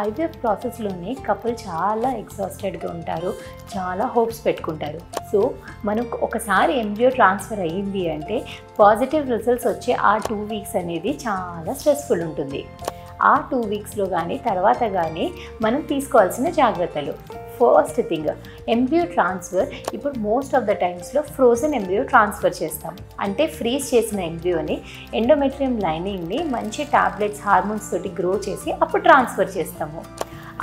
IVF ప్రాసెస్లోనే couple చాలా ఎగ్జాస్టెడ్గా ఉంటారు, చాలా హోప్స్ పెట్టుకుంటారు. సో మనకు ఒకసారి ఎంబ్రియో ట్రాన్స్ఫర్ అయ్యింది అంటే పాజిటివ్ రిజల్ట్స్ వచ్చే ఆ 2 వీక్స్ అనేది చాలా స్ట్రెస్ఫుల్ ఉంటుంది. ఆ 2 వీక్స్లో కానీ తర్వాత కానీ మనం తీసుకోవాల్సిన జాగ్రత్తలు. ఫస్ట్ థింగ్, ఎంబ్రియో ట్రాన్స్ఫర్ ఇప్పుడు మోస్ట్ ఆఫ్ ద టైమ్స్లో ఫ్రోజన్ ఎంబ్రియో ట్రాన్స్ఫర్ చేస్తాం. అంటే ఫ్రీజ్ చేసిన ఎంబ్రియోని ఎండోమెట్రియం లైనింగ్ని మంచి టాబ్లెట్స్ హార్మోన్స్ తోటి గ్రో చేసి అప్పుడు ట్రాన్స్ఫర్ చేస్తాము.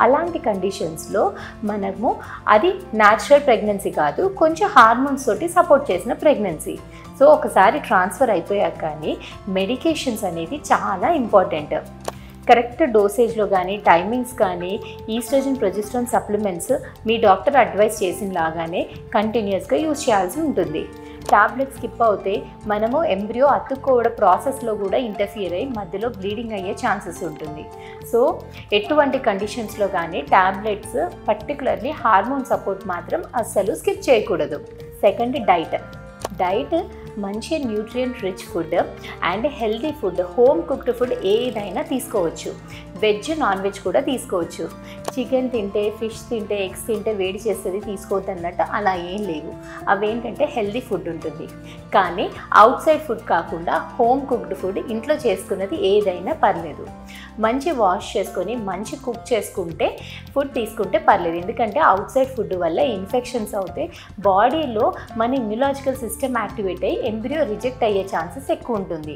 అలాంటి కండిషన్స్లో మనము అది న్యాచురల్ ప్రెగ్నెన్సీ కాదు, కొంచెం హార్మోన్స్ తోటి సపోర్ట్ చేసిన ప్రెగ్నెన్సీ. సో ఒకసారి ట్రాన్స్ఫర్ అయిపోయాక కానీ మెడికేషన్స్ అనేది చాలా ఇంపార్టెంట్. కరెక్ట్ డోసేజ్లో కానీ టైమింగ్స్ కానీ ఈస్ట్రోజన్ ప్రొజెస్ట్రాన్ సప్లిమెంట్స్ మీ డాక్టర్ అడ్వైస్ చేసిన లాగానే కంటిన్యూస్గా యూజ్ చేయాల్సి ఉంటుంది. టాబ్లెట్స్ స్కిప్ అవుతే మనము ఎంబ్రియో అతుక్కోవడం ప్రాసెస్లో కూడా ఇంటర్ఫియర్ అయ్యి మధ్యలో బ్లీడింగ్ అయ్యే ఛాన్సెస్ ఉంటుంది. సో ఎటువంటి కండిషన్స్లో కానీ టాబ్లెట్స్ పర్టికులర్లీ హార్మోన్ సపోర్ట్ మాత్రం అస్సలు స్కిప్ చేయకూడదు. సెకండ్, డైట్ మంచి nutrient rich food and healthy food, home cooked food ఏదైనా తీసుకోవచ్చు. వెజ్, నాన్ వెజ్ కూడా తీసుకోవచ్చు. చికెన్ తింటే, ఫిష్ తింటే, ఎగ్స్ తింటే వేడి చేస్తుంది తీసుకోవద్దు అన్నట్టు అలా ఏం లేవు. అవేంటంటే హెల్తీ ఫుడ్ ఉంటుంది. కానీ అవుట్ సైడ్ ఫుడ్ కాకుండా హోమ్ కుక్డ్ ఫుడ్, ఇంట్లో చేసుకున్నది ఏదైనా పర్లేదు. మంచి వాష్ చేసుకొని మంచి కుక్ చేసుకుంటే ఫుడ్ తీసుకుంటే పర్లేదు. ఎందుకంటే అవుట్ సైడ్ ఫుడ్ వల్ల ఇన్ఫెక్షన్స్ అవుతాయి, బాడీలో మన ఇమ్యూలాజికల్ సిస్టమ్ యాక్టివేట్ అయ్యి ఎంబ్రియో రిజెక్ట్ అయ్యే ఛాన్సెస్ ఎక్కువ ఉంటుంది.